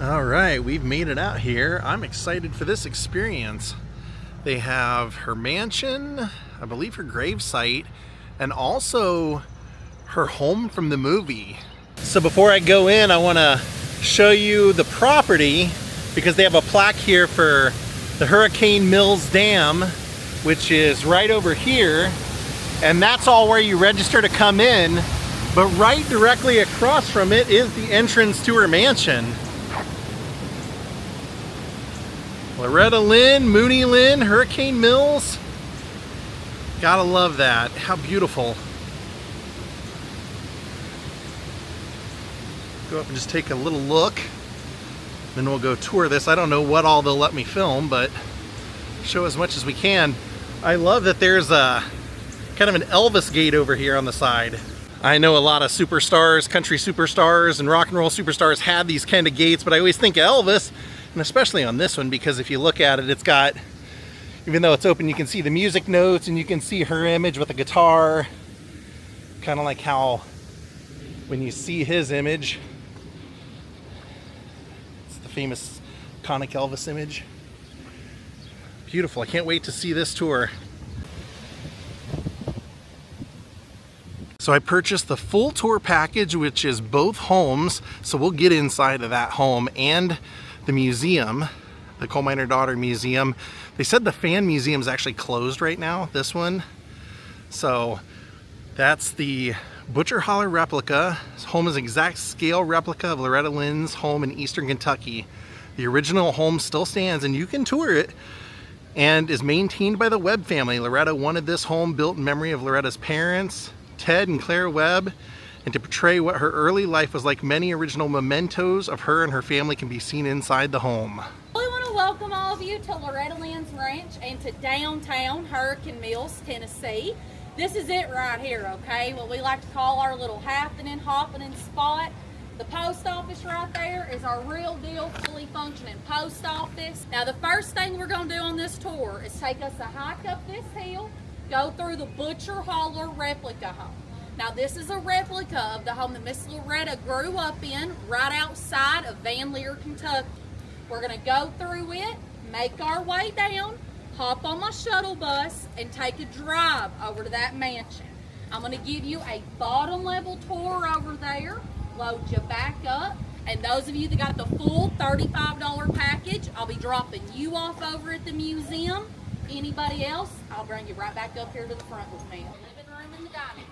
All right, we've made it out here. I'm excited for this experience. They have her mansion, I believe her gravesite, and also her home from the movie. So before I go in, I want to show you the property because they have a plaque here for the Hurricane Mills Dam, which is right over here. And that's all where you register to come in. But right directly across from it is the entrance to her mansion. Loretta Lynn, Mooney Lynn, Hurricane Mills. Gotta love that. How beautiful. Go up and just take a little look. Then we'll go tour this. I don't know what all they'll let me film, but show as much as we can. I love that there's a kind of an Elvis gate over here on the side. I know a lot of superstars, country superstars, and rock and roll superstars had these kind of gates, but I always think of Elvis. And especially on this one, because if you look at it, it's got, even though it's open, you can see the music notes and you can see her image with a guitar. Kind of like how when you see his image, it's the famous iconic Elvis image. Beautiful. I can't wait to see this tour. So I purchased the full tour package, which is both homes. So we'll get inside of that home and the museum, the Coal Miner Daughter Museum. They said the fan museum is actually closed right now, this one. So that's the Butcher Holler replica. This home is an exact scale replica of Loretta Lynn's home in eastern Kentucky. The original home still stands and you can tour it and is maintained by the Webb family. Loretta wanted this home built in memory of Loretta's parents, Ted and Claire Webb, and to portray what her early life was like. Many original mementos of her and her family can be seen inside the home. We want to welcome all of you to Loretta Lynn's ranch and to downtown Hurricane Mills, Tennessee. This is it right here, okay? What we like to call our little happening, happening spot. The post office right there is our real deal, fully functioning post office. Now the first thing we're going to do on this tour is take us a hike up this hill, go through the Butcher Holler replica home. Now this is a replica of the home that Miss Loretta grew up in right outside of Van Lear, Kentucky. We're going to go through it, make our way down, hop on my shuttle bus, and take a drive over to that mansion. I'm going to give you a bottom level tour over there, load you back up, and those of you that got the full $35 package, I'll be dropping you off over at the museum. Anybody else, I'll bring you right back up here to the front with me. Living room and the dining room.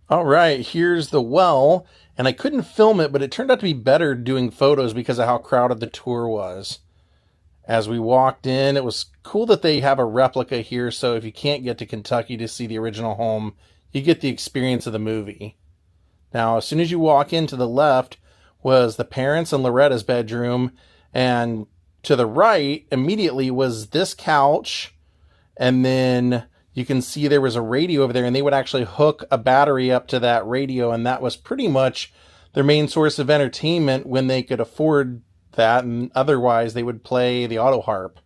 All right, here's the well, and I couldn't film it, but it turned out to be better doing photos because of how crowded the tour was. As we walked in, it was cool that they have a replica here, so if you can't get to Kentucky to see the original home, you get the experience of the movie. Now, as soon as you walk in, to the left was the parents' and Loretta's bedroom, and to the right immediately was this couch, and then you can see there was a radio over there, and they would actually hook a battery up to that radio, and that was pretty much their main source of entertainment when they could afford that, and otherwise they would play the auto harp.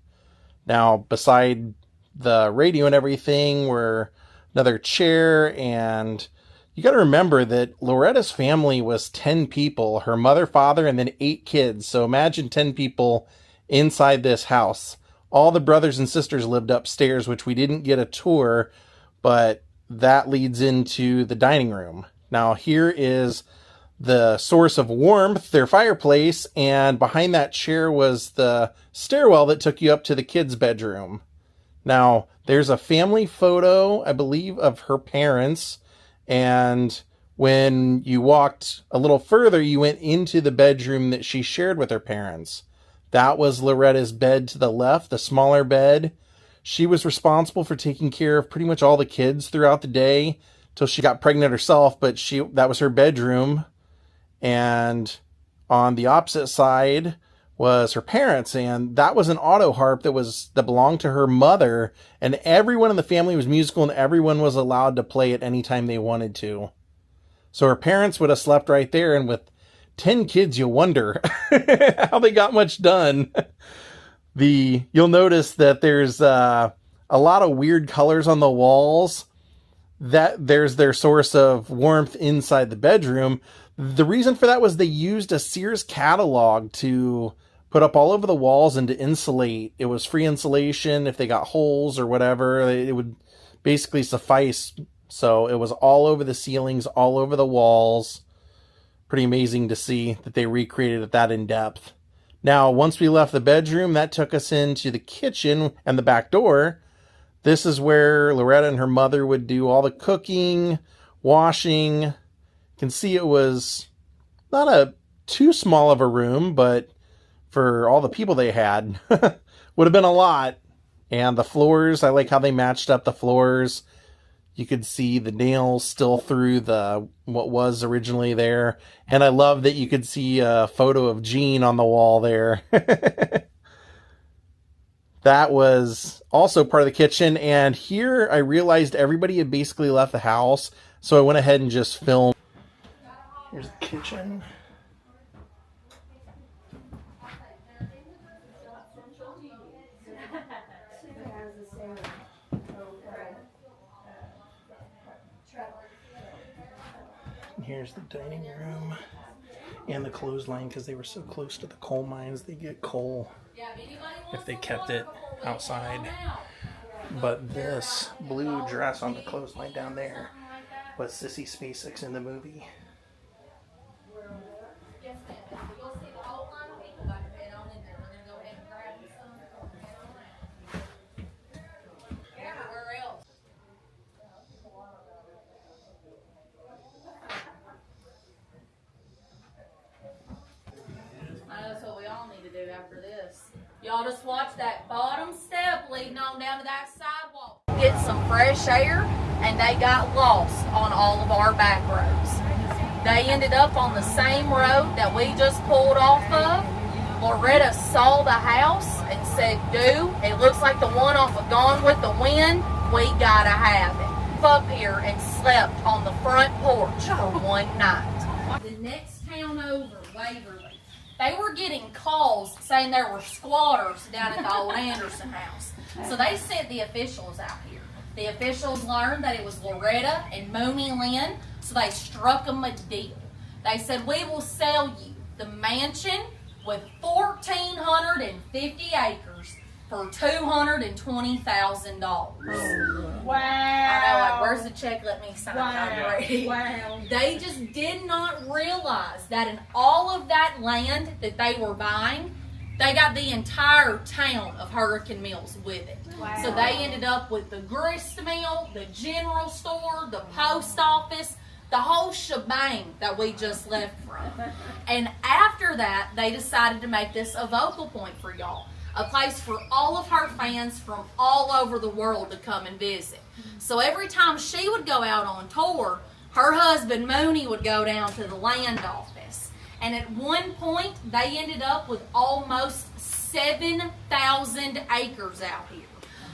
Now, beside the radio and everything were another chair, and you got to remember that Loretta's family was 10 people, her mother, father, and then 8 kids. So imagine 10 people inside this house. All the brothers and sisters lived upstairs, which we didn't get a tour, but that leads into the dining room. Now here is the source of warmth, their fireplace, and behind that chair was the stairwell that took you up to the kids' bedroom. Now there's a family photo, I believe, of her parents, and when you walked a little further, you went into the bedroom that she shared with her parents. That was Loretta's bed to the left, the smaller bed. She was responsible for taking care of pretty much all the kids throughout the day till she got pregnant herself, but that was her bedroom. And on the opposite side was her parents, and that was an auto harp that belonged to her mother, and everyone in the family was musical and everyone was allowed to play it anytime they wanted to. So her parents would have slept right there, and with 10 kids, you'll wonder how they got much done. You'll notice that there's a lot of weird colors on the walls. That there's their source of warmth inside the bedroom. The reason for that was they used a Sears catalog to put up all over the walls and to insulate. It was free insulation. If they got holes or whatever, it would basically suffice. So it was all over the ceilings, all over the walls. Pretty amazing to see that they recreated it that in depth. Now, once we left the bedroom, that took us into the kitchen and the back door. This is where Loretta and her mother would do all the cooking, washing. You can see it was not a too small of a room, but for all the people they had, would have been a lot. And the floors, I like how they matched up the floors. You could see the nails still through what was originally there. And I love that you could see a photo of Jean on the wall there. That was also part of the kitchen. And here I realized everybody had basically left the house. So I went ahead and just filmed. Here's the kitchen. Here's the dining room and the clothesline, because they were so close to the coal mines, they get coal if they kept it outside. But this blue dress on the clothesline down there was Sissy Spacek's in the movie. After this, y'all just watch that bottom step leading on down to that sidewalk. Get some fresh air, and they got lost on all of our back roads. They ended up on the same road that we just pulled off of. Loretta saw the house and said, "Dude, it looks like the one off of Gone with the Wind. We gotta have it." Up here and slept on the front porch for one night. The next town over, Waverly, they were getting calls saying there were squatters down at the old Anderson house. So they sent the officials out here. The officials learned that it was Loretta and Mooney Lynn, so they struck them a deal. They said, "We will sell you the mansion with 1,450 acres for $220,000. Wow. I know, like, where's the check? Let me sign. Wow. They just did not realize that in all of that land that they were buying, they got the entire town of Hurricane Mills with it. Wow. So they ended up with the grist mill, the general store, the post office, the whole shebang that we just left from. And after that, they decided to make this a vocal point for y'all. A place for all of her fans from all over the world to come and visit. So every time she would go out on tour, her husband Mooney would go down to the land office. And at one point, they ended up with almost 7,000 acres out here.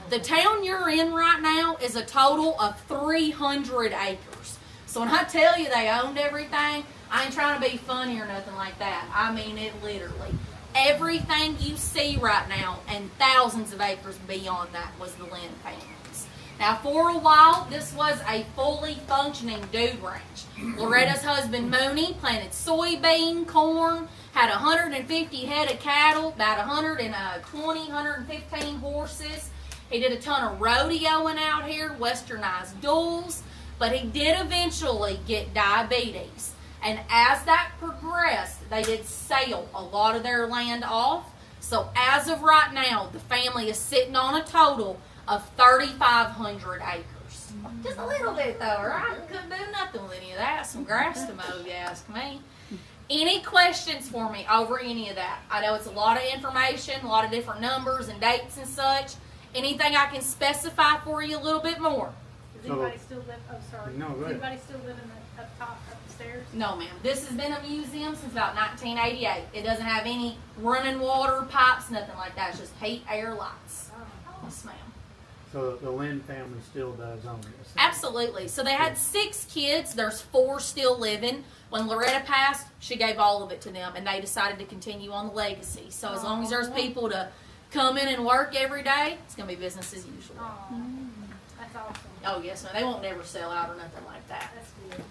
The town you're in right now is a total of 300 acres. So when I tell you they owned everything, I ain't trying to be funny or nothing like that. I mean it literally. Everything you see right now and thousands of acres beyond that was the Lynn family's. Now, for a while, this was a fully functioning dude ranch. Loretta's husband, Mooney, planted soybean, corn, had 150 head of cattle, about 115 horses. He did a ton of rodeoing out here, westernized duels, but he did eventually get diabetes. And as that progressed, they did sell a lot of their land off. So as of right now, the family is sitting on a total of 3,500 acres. Just a little bit though, right? Couldn't do nothing with any of that. Some grass to mow, if you ask me. Any questions for me over any of that? I know it's a lot of information, a lot of different numbers and dates and such. Anything I can specify for you a little bit more? Does anybody still live? Oh, sorry. No, go Does ahead. anybody still live in the up top, upstairs? No, ma'am. This has been a museum since about 1988. It doesn't have any running water, pipes, nothing like that. It's just heat, air, lights. Yes, ma'am. So the Lynn family still does own this? Absolutely. So they had 6 kids. There's 4 still living. When Loretta passed, she gave all of it to them, and they decided to continue on the legacy. So as long as there's people to come in and work every day, it's going to be business as usual. That's awesome. Oh, yes, ma'am. They won't never sell out or nothing like that. That's good.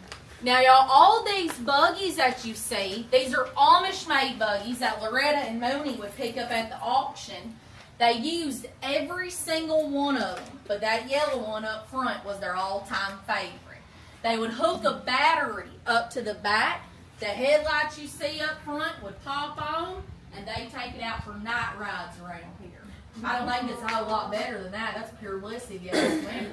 Now, y'all, all these buggies that you see, these are Amish-made buggies that Loretta and Mooney would pick up at the auction. They used every single one of them, but that yellow one up front was their all-time favorite. They would hook a battery up to the back. The headlights you see up front would pop on, and they take it out for night rides around here. I don't think it's a whole lot better than that. That's pure bliss if you ask me.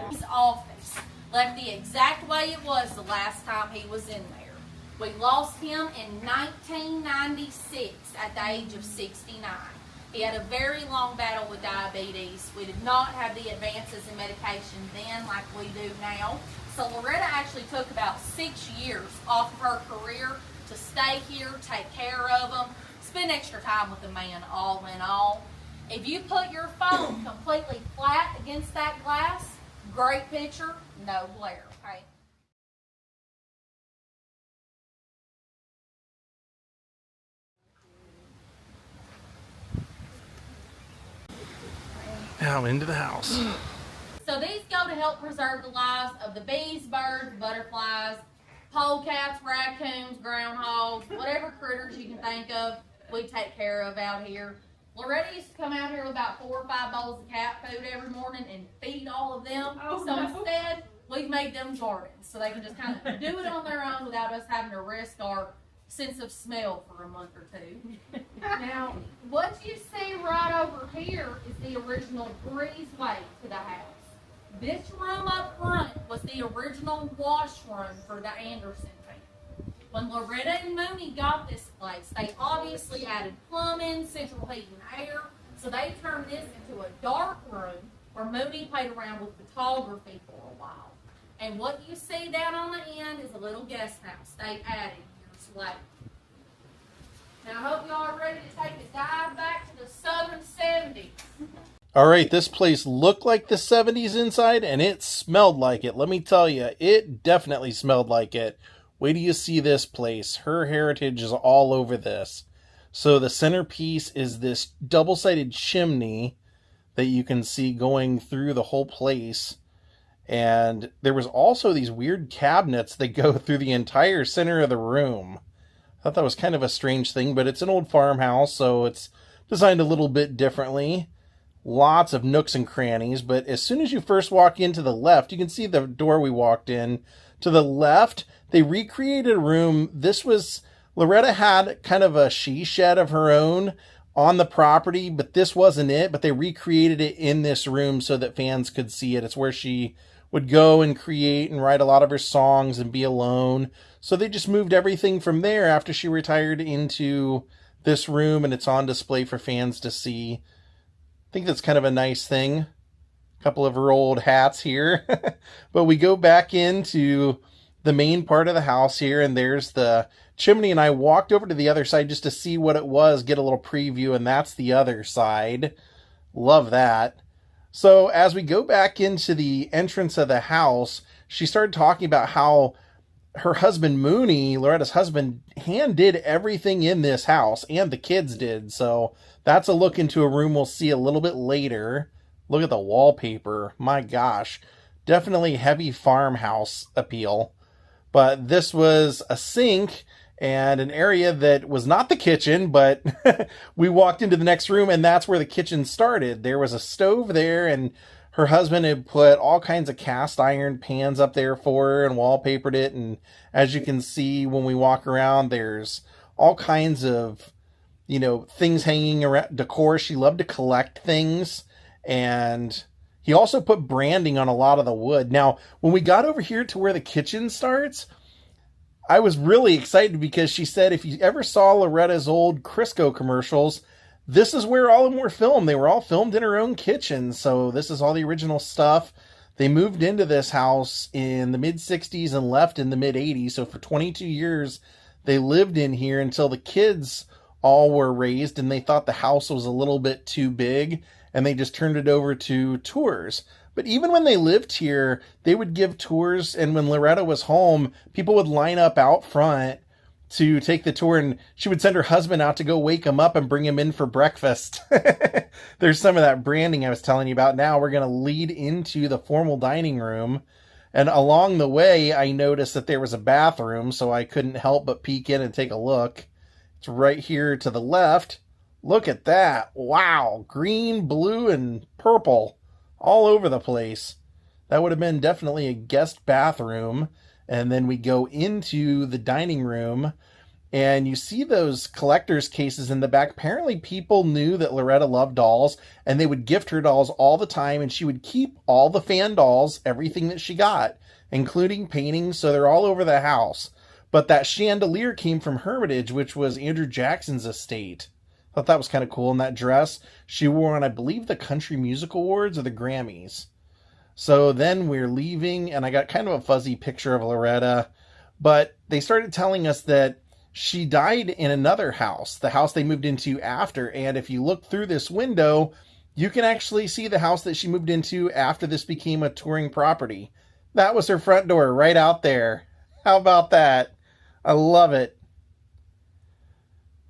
His office left the exact way it was the last time he was in there. We lost him in 1996 at the age of 69. He had a very long battle with diabetes. We did not have the advances in medication then like we do now. So Loretta actually took about 6 years off of her career to stay here, take care of him, spend extra time with the man, all in all. If you put your phone completely flat against that glass, great picture, no glare, okay? Now into the house. So these go to help preserve the lives of the bees, birds, butterflies, polecats, raccoons, groundhogs, whatever critters you can think of, we take care of out here. Loretta used to come out here with about 4 or 5 bowls of cat food every morning and feed all of them. Oh, so no. instead, we've made them gardens so they can just kind of do it on their own without us having to risk our sense of smell for a month or two. Now, what you see right over here is the original breezeway to the house. This room up front was the original washroom for the Anderson family. When Loretta and Mooney got this place, they obviously added plumbing, central heating and air, so they turned this into a dark room where Mooney played around with photography for a while. And what you see down on the end is a little guest house they added years later. Now I hope y'all are ready to take a dive back to the Southern 70s. All right, this place looked like the 70s inside, and it smelled like it. Let me tell you, it definitely smelled like it. Wait till you see this place. Her heritage is all over this. So the centerpiece is this double-sided chimney that you can see going through the whole place. And there was also these weird cabinets that go through the entire center of the room. I thought that was kind of a strange thing, but it's an old farmhouse, so it's designed a little bit differently. Lots of nooks and crannies, but as soon as you first walk into the left, you can see the door we walked in. To the left, they recreated a room. This was, Loretta had kind of a she shed of her own on the property, but this wasn't it, but they recreated it in this room so that fans could see it. It's where she would go and create and write a lot of her songs and be alone. So they just moved everything from there after she retired into this room, and it's on display for fans to see. I think that's kind of a nice thing. A couple of her old hats here. But we go back into the main part of the house here, and there's the chimney, and I walked over to the other side just to see what it was, get a little preview, and that's the other side. Love that. So as we go back into the entrance of the house, she started talking about how her husband Mooney, Loretta's husband, hand did everything in this house, and the kids did. So that's a look into a room we'll see a little bit later. Look at the wallpaper. My gosh. Definitely heavy farmhouse appeal. But this was a sink and an area that was not the kitchen, but we walked into the next room, and that's where the kitchen started. There was a stove there, and her husband had put all kinds of cast iron pans up there for her and wallpapered it. And as you can see when we walk around, there's all kinds of, you know, things hanging around, decor. She loved to collect things. And he also put branding on a lot of the wood. Now, when we got over here to where the kitchen starts, I was really excited because she said if you ever saw Loretta's old Crisco commercials, this is where all of them were filmed. They were all filmed in her own kitchen. So this is all the original stuff. They moved into this house in the mid-60s and left in the mid-80s. So for 22 years, they lived in here until the kids all were raised and they thought the house was a little bit too big, and they just turned it over to tours. But even when they lived here, they would give tours, and when Loretta was home, people would line up out front to take the tour, and she would send her husband out to go wake him up and bring him in for breakfast. There's some of that branding I was telling you about. Now we're going to lead into the formal dining room. And along the way, I noticed that there was a bathroom, so I couldn't help but peek in and take a look. It's right here to the left. Look at that. Wow. Green, blue, and purple all over the place. That would have been definitely a guest bathroom. And then we go into the dining room, and you see those collector's cases in the back. Apparently people knew that Loretta loved dolls, and they would gift her dolls all the time, and she would keep all the fan dolls, everything that she got, including paintings, so they're all over the house. But that chandelier came from Hermitage, which was Andrew Jackson's estate. I thought that was kind of cool. And that dress she wore on, I believe, the Country Music Awards or the Grammys. So then we're leaving, and I got kind of a fuzzy picture of Loretta, but they started telling us that she died in another house, the house they moved into after. And if you look through this window, you can actually see the house that she moved into after this became a touring property. That was her front door right out there. How about that? I love it.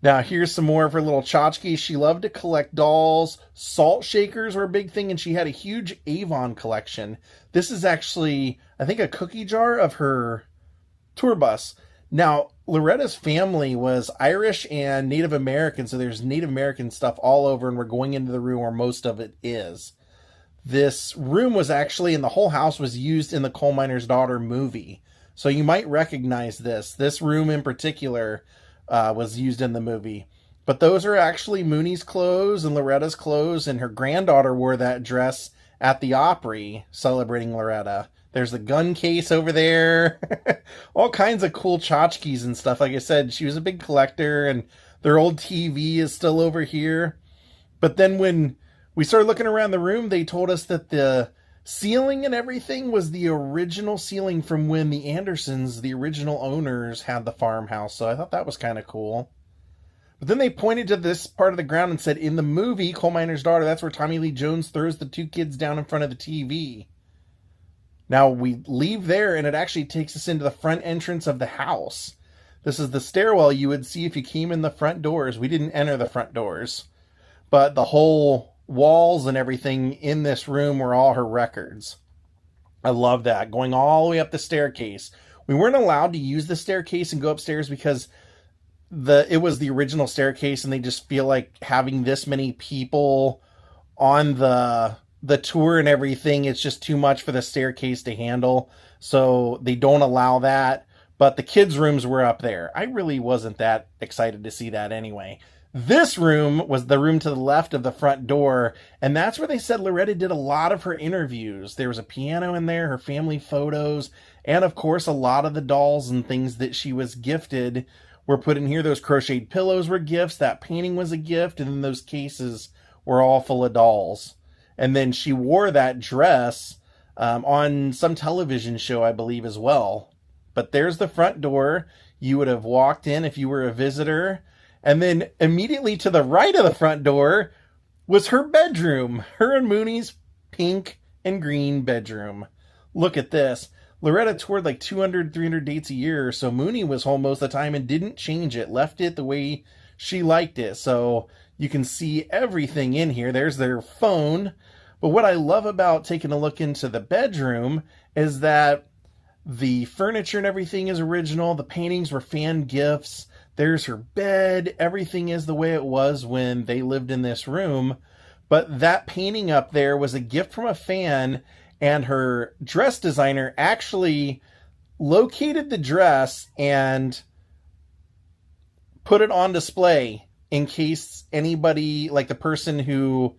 Now, here's some more of her little tchotchkes. She loved to collect dolls. Salt shakers were a big thing, and she had a huge Avon collection. This is actually, I think, a cookie jar of her tour bus. Now, Loretta's family was Irish and Native American, so there's Native American stuff all over, and we're going into the room where most of it is. This room was actually, and the whole house was used in the Coal Miner's Daughter movie. So you might recognize this. This room in particular was used in the movie. But those are actually Mooney's clothes and Loretta's clothes, and her granddaughter wore that dress at the Opry celebrating Loretta. There's the gun case over there. All kinds of cool tchotchkes and stuff. Like I said, she was a big collector, and their old TV is still over here. But then when we started looking around the room, they told us that the ceiling and everything was the original ceiling from when the Andersons, the original owners, had the farmhouse. So I thought that was kind of cool. But then they pointed to this part of the ground and said, in the movie Coal Miner's Daughter, that's where Tommy Lee Jones throws the two kids down in front of the TV. Now we leave there, and it actually takes us into the front entrance of the house. This is the stairwell you would see if you came in the front doors. We didn't enter the front doors, but the whole walls and everything in this room were all her records. I love that. Going all the way up the staircase. We weren't allowed to use the staircase and go upstairs because it was the original staircase, and they just feel like having this many people on the tour and everything, it's just too much for the staircase to handle. So they don't allow that. But the kids' rooms were up there. I really wasn't that excited to see that anyway. This room was the room to the left of the front door, and that's where they said Loretta did a lot of her interviews. There was a piano in there, her family photos, and of course a lot of the dolls and things that she was gifted were put in here. Those crocheted pillows were gifts, that painting was a gift, and then those cases were all full of dolls. And then she wore that dress on some television show, I believe, as well. But there's the front door. You would have walked in if you were a visitor. And then immediately to the right of the front door was her bedroom. Her and Mooney's pink and green bedroom. Look at this. Loretta toured like 200, 300 dates a year, so Mooney was home most of the time and didn't change it. Left it the way she liked it. So you can see everything in here. There's their phone. But what I love about taking a look into the bedroom is that the furniture and everything is original. The paintings were fan gifts. There's her bed. Everything is the way it was when they lived in this room. But that painting up there was a gift from a fan, and her dress designer actually located the dress and put it on display in case anybody, like the person who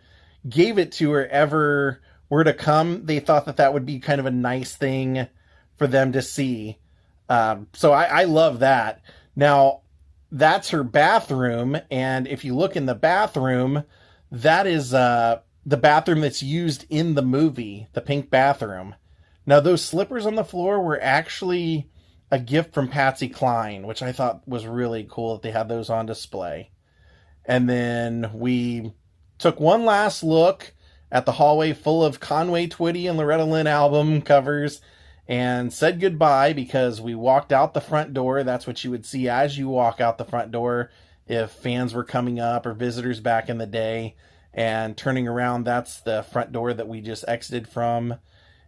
gave it to her, ever were to come. They thought that that would be kind of a nice thing for them to see. So I love that. Now, that's her bathroom, and if you look in the bathroom, that is the bathroom that's used in the movie, the pink bathroom. Now, those slippers on the floor were actually a gift from Patsy Cline, which I thought was really cool that they had those on display. And then we took one last look at the hallway full of Conway Twitty and Loretta Lynn album covers, and said goodbye because we walked out the front door. That's what you would see as you walk out the front door if fans were coming up or visitors back in the day. And turning around, that's the front door that we just exited from.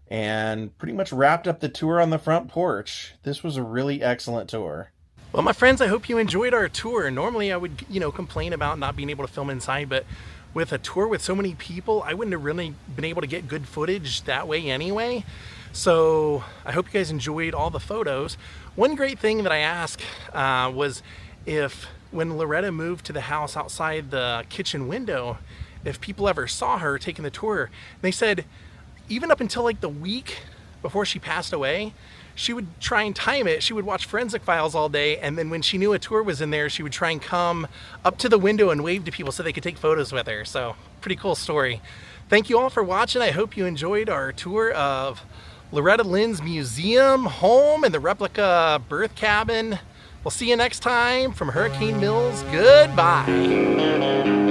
and pretty much wrapped up the tour on the front porch. This was a really excellent tour. Well, my friends, I hope you enjoyed our tour. Normally I would, complain about not being able to film inside, but with a tour with so many people, I wouldn't have really been able to get good footage that way anyway. So I hope you guys enjoyed all the photos. One great thing that I asked was if when Loretta moved to the house outside the kitchen window, if people ever saw her taking the tour. They said even up until like the week before she passed away, she would try and time it. She would watch Forensic Files all day, and then when she knew a tour was in there, she would try and come up to the window and wave to people so they could take photos with her. So pretty cool story. Thank you all for watching. I hope you enjoyed our tour of Loretta Lynn's museum, home, and the replica birth cabin. We'll see you next time from Hurricane Mills. Goodbye.